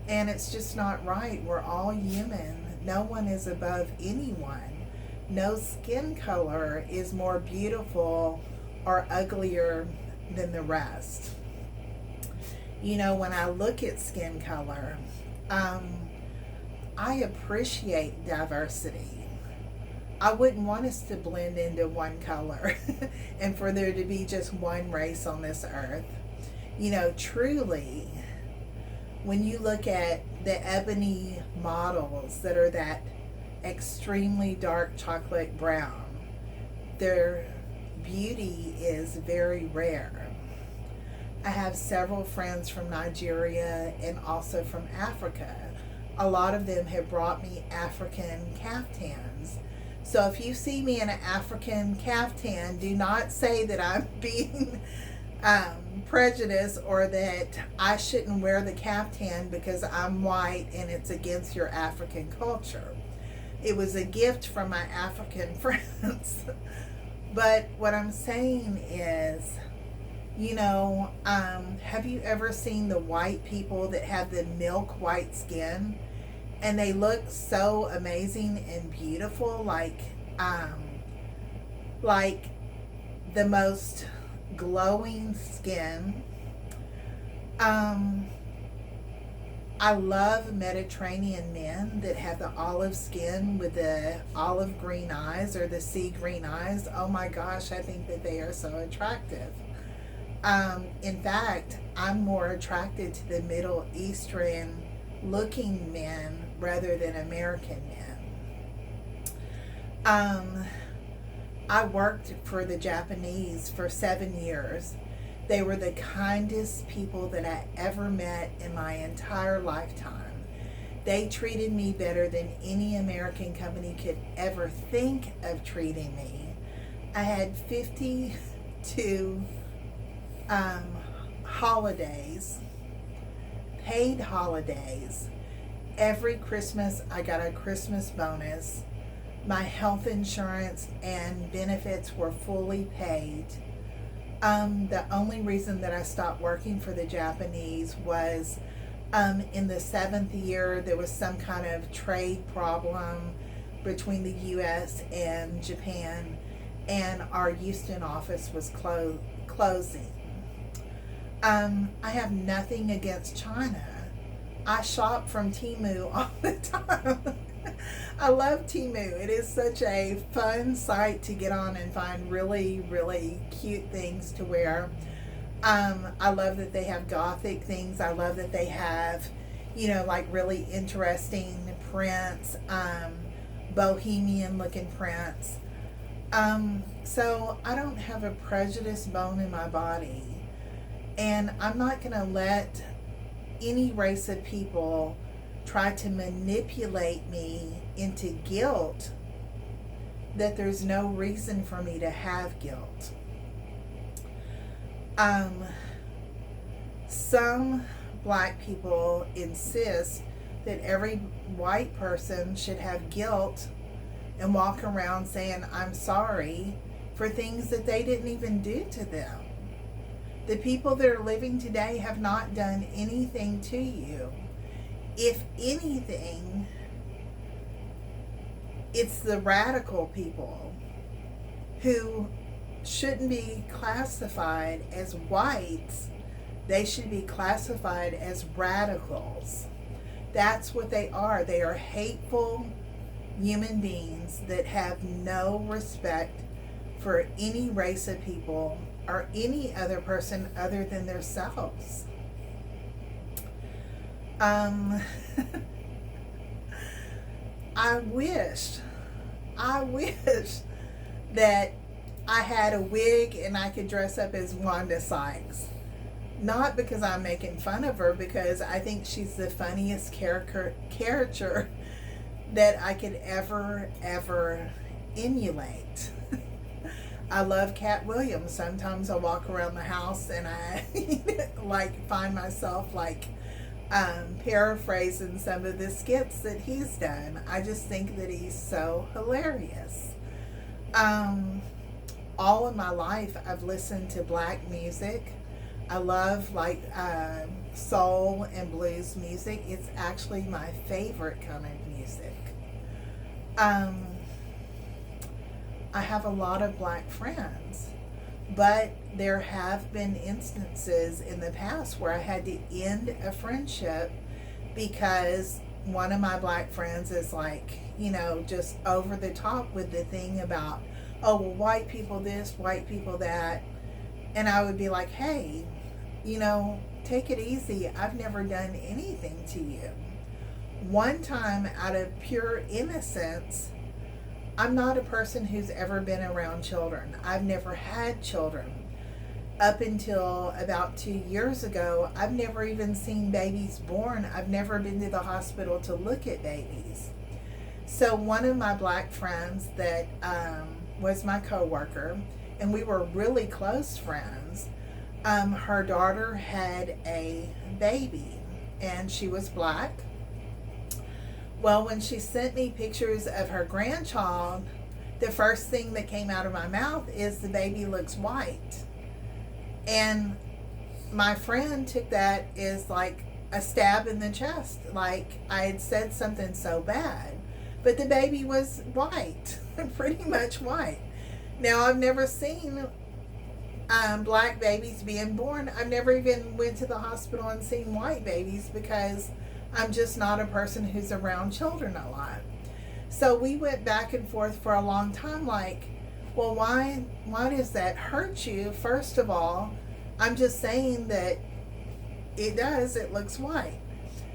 And it's just not right. We're all human. No one is above anyone. No skin color is more beautiful or uglier than the rest. You know, when I look at skin color, um, I appreciate diversity. I wouldn't want us to blend into one color and for there to be just one race on this earth. You know, truly, when you look at the ebony models that are that extremely dark chocolate brown, their beauty is very rare. I have several friends from Nigeria and also from Africa. A lot of them have brought me African caftans. So if you see me in an African caftan, do not say that I'm being prejudiced or that I shouldn't wear the caftan because I'm white and it's against your African culture. It was a gift from my African friends. But what I'm saying is, you know, have you ever seen the white people that have the milk white skin? And they look so amazing and beautiful, like the most glowing skin. Um, I love Mediterranean men that have the olive skin with the olive green eyes or the sea green eyes. Oh my gosh, I think that they are so attractive. In fact, I'm more attracted to the Middle Eastern looking men rather than American men. I worked for the Japanese for 7 years. They were the kindest people that I ever met in my entire lifetime. They treated me better than any American company could ever think of treating me. I had 52 holidays, paid holidays. Every Christmas, I got a Christmas bonus. My health insurance and benefits were fully paid. The only reason that I stopped working for the Japanese was in the 7th year, there was some kind of trade problem between the U.S. and Japan, and our Houston office was closing. I have nothing against China. I shop from Temu all the time. I love Temu. It is such a fun site to get on and find really, really cute things to wear. I love that they have gothic things. I love that they have, you know, like really interesting prints, bohemian looking prints. So I don't have a prejudice bone in my body. And I'm not going to let any race of people try to manipulate me into guilt that there's no reason for me to have guilt. Some black people insist that every white person should have guilt and walk around saying, I'm sorry for things that they didn't even do to them. The people that are living today have not done anything to you. If anything, it's the radical people who shouldn't be classified as whites. They should be classified as radicals. That's what they are. They are hateful human beings that have no respect for any race of people or any other person other than themselves. I wish that I had a wig and I could dress up as Wanda Sykes. Not because I'm making fun of her, because I think she's the funniest character that I could ever emulate. I love Cat Williams. Sometimes I walk around the house and I like find myself like paraphrasing some of the skits that he's done. I just think that he's so hilarious. All of my life I've listened to black music. I love like soul and blues music. It's actually my favorite kind of music. Um, I have a lot of black friends, but there have been instances in the past where I had to end a friendship because one of my black friends is like, just over the top with the thing about, oh, well, white people this, white people that. And I would be like, hey, take it easy. I've never done anything to you. One time, out of pure innocence, I'm not a person who's ever been around children. I've never had children. Up until about 2 years ago, I've never even seen babies born. I've never been to the hospital to look at babies. So one of my black friends that was my coworker, and we were really close friends, her daughter had a baby, and she was black. Well, when she sent me pictures of her grandchild, the first thing that came out of my mouth is the baby looks white. And my friend took that as like a stab in the chest, like I had said something so bad. But the baby was white, pretty much white. Now, I've never seen black babies being born. I've never even went to the hospital and seen white babies because I'm just not a person who's around children a lot. So we went back and forth for a long time, like, well, why does that hurt you? First of all, I'm just saying that it looks white.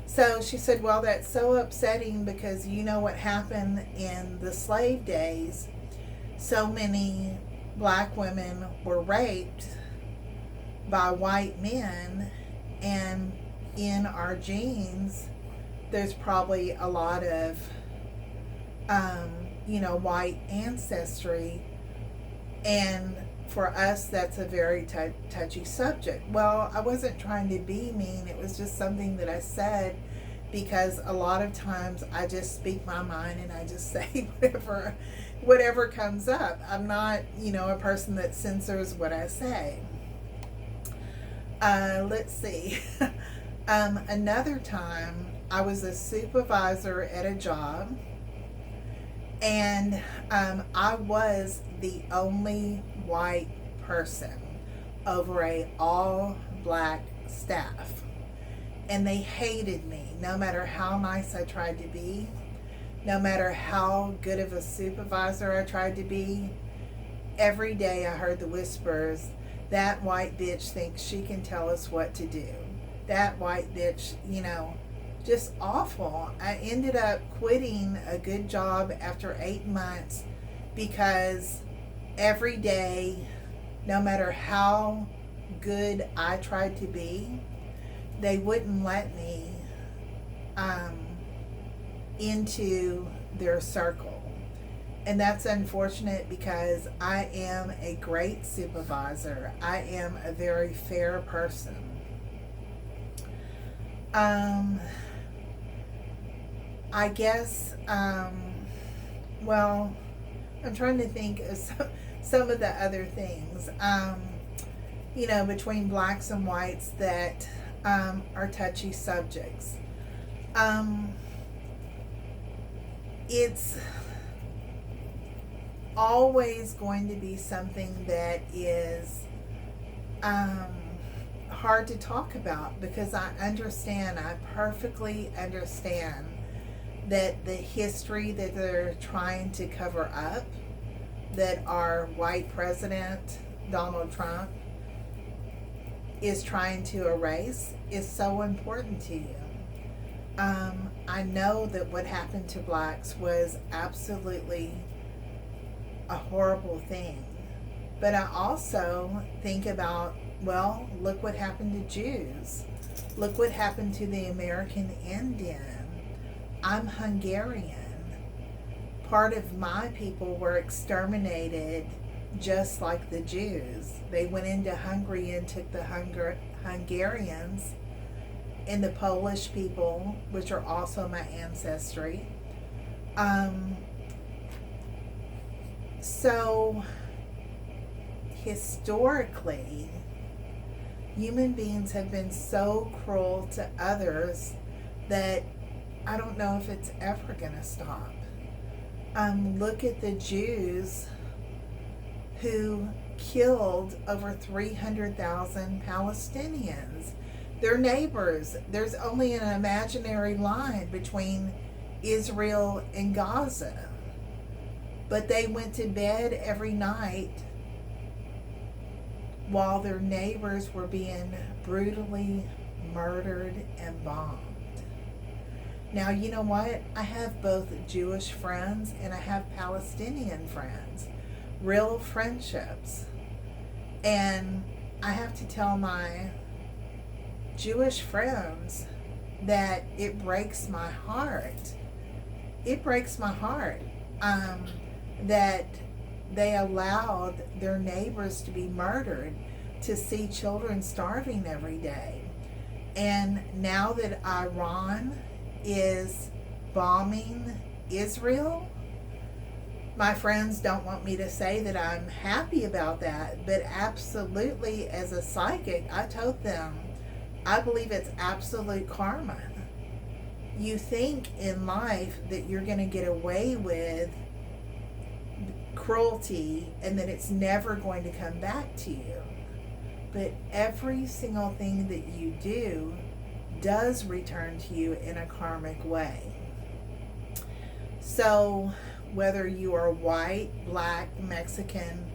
So she said, well, that's so upsetting because you know what happened in the slave days. So many black women were raped by white men, and in our genes, there's probably a lot of, white ancestry. And for us, that's a very touchy subject. Well, I wasn't trying to be mean. It was just something that I said because a lot of times I just speak my mind and I just say whatever comes up. I'm not, a person that censors what I say. Let's see. Another time, I was a supervisor at a job, and I was the only white person over a all black staff. And they hated me, no matter how nice I tried to be, no matter how good of a supervisor I tried to be. Every day I heard the whispers, that white bitch thinks she can tell us what to do. That white bitch, just awful. I ended up quitting a good job after 8 months because every day, no matter how good I tried to be, they wouldn't let me into their circle. And that's unfortunate because I am a great supervisor. I am a very fair person. I guess, well, I'm trying to think of some of the other things, between blacks and whites that are touchy subjects. It's always going to be something that is hard to talk about because I perfectly understand that the history that they're trying to cover up, that our white president, Donald Trump, is trying to erase, is so important to you. I know that what happened to blacks was absolutely a horrible thing. But I also think about, well, look what happened to Jews. Look what happened to the American Indian. I'm Hungarian. Part of my people were exterminated just like the Jews. They went into Hungary and took the Hungarians and the Polish people, which are also my ancestry. So historically, Human beings have been so cruel to others that I don't know if it's ever going to stop. Look at the Jews who killed over 300,000 Palestinians. They're neighbors. There's only an imaginary line between Israel and Gaza. But they went to bed every night while their neighbors were being brutally murdered and bombed. Now, you know what? I have both Jewish friends and I have Palestinian friends. Real friendships. And I have to tell my Jewish friends that it breaks my heart. It breaks my heart that they allowed their neighbors to be murdered, to see children starving every day. And now that Iran is bombing Israel, my friends don't want me to say that I'm happy about that, but absolutely, as a psychic, I told them, I believe it's absolute karma. You think in life that you're going to get away with cruelty and that it's never going to come back to you. But every single thing that you do does return to you in a karmic way. So, whether you are white, black, Mexican,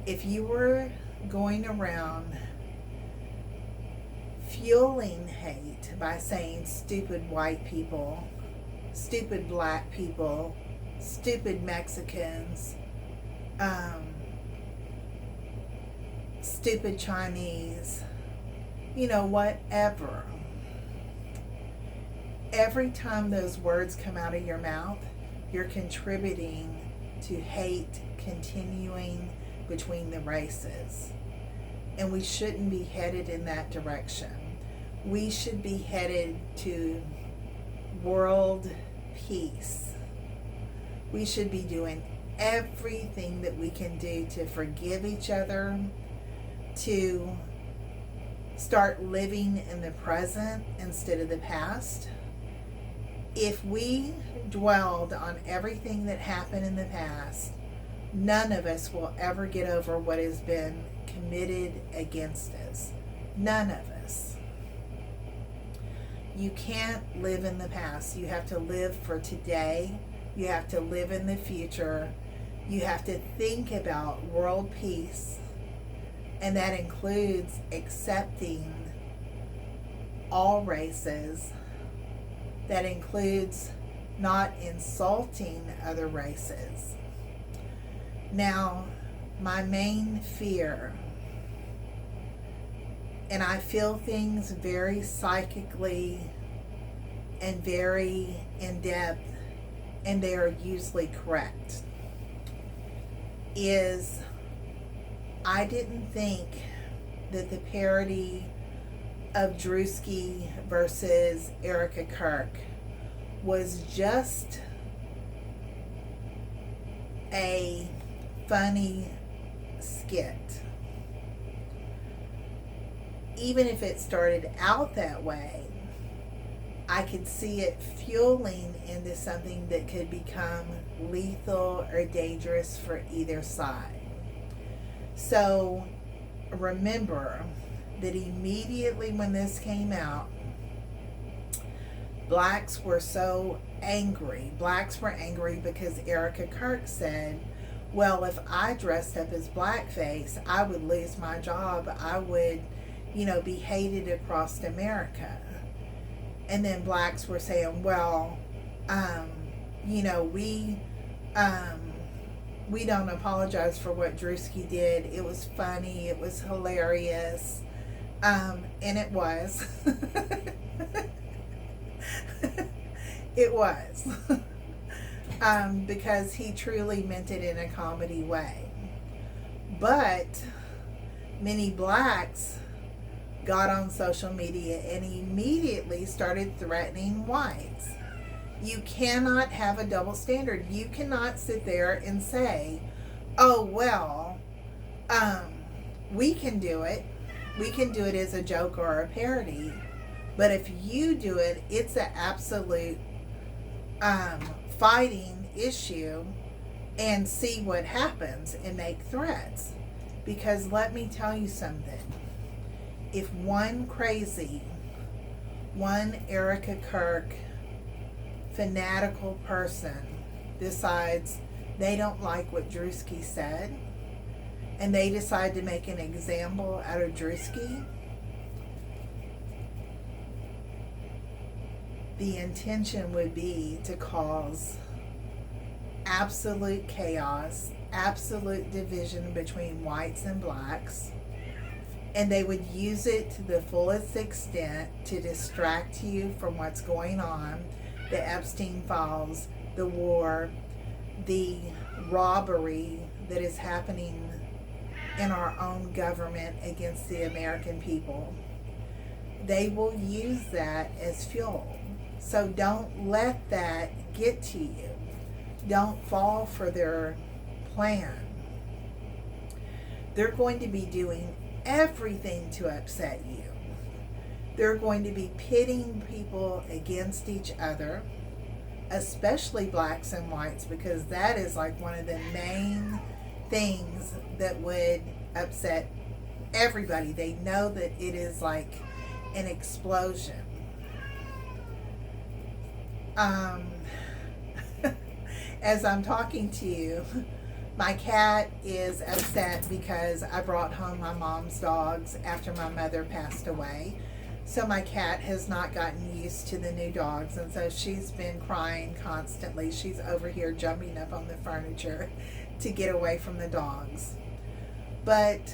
if you were going around fueling hate by saying stupid white people, stupid black people, stupid Mexicans, stupid Chinese, whatever. Every time those words come out of your mouth, you're contributing to hate continuing between the races. And we shouldn't be headed in that direction. We should be headed to world peace. We should be doing everything that we can do to forgive each other, to start living in the present instead of the past. If we dwelled on everything that happened in the past, none of us will ever get over what has been committed against us. None of us. You can't live in the past. You have to live for today. You have to live in the future. You have to think about world peace. And that includes accepting all races. That includes not insulting other races. Now, my main fear, and I feel things very psychically and very in depth, and they are usually correct, is I didn't think that the parody of Druski versus Erika Kirk was just a funny skit. Even if it started out that way, I could see it fueling into something that could become lethal or dangerous for either side. So remember that immediately when this came out, blacks were so angry. Blacks were angry because Erika Kirk said, well, if I dressed up as blackface, I would lose my job. I would, be hated across America. And then blacks were saying, well, we don't apologize for what Druski did. It was funny. It was hilarious. And it was. It was. Because he truly meant it in a comedy way. But many blacks got on social media and immediately started threatening whites. You cannot have a double standard. You cannot sit there and say, oh, well, we can do it. We can do it as a joke or a parody. But if you do it, it's an absolute fighting issue, and see what happens and make threats. Because let me tell you something. If one Erika Kirk fanatical person decides they don't like what Druski said, and they decide to make an example out of Druski, the intention would be to cause absolute chaos, absolute division between whites and blacks, and they would use it to the fullest extent to distract you from what's going on, the Epstein files, the war, the robbery that is happening in our own government against the American people. They will use that as fuel. So don't let that get to you. Don't fall for their plan. They're going to be doing everything to upset you. They're going to be pitting people against each other, especially blacks and whites, because that is like one of the main things that would upset everybody. They know that it is like an explosion. As I'm talking to you, my cat is upset because I brought home my mom's dogs after my mother passed away. So my cat has not gotten used to the new dogs, and so she's been crying constantly. She's over here jumping up on the furniture to get away from the dogs. But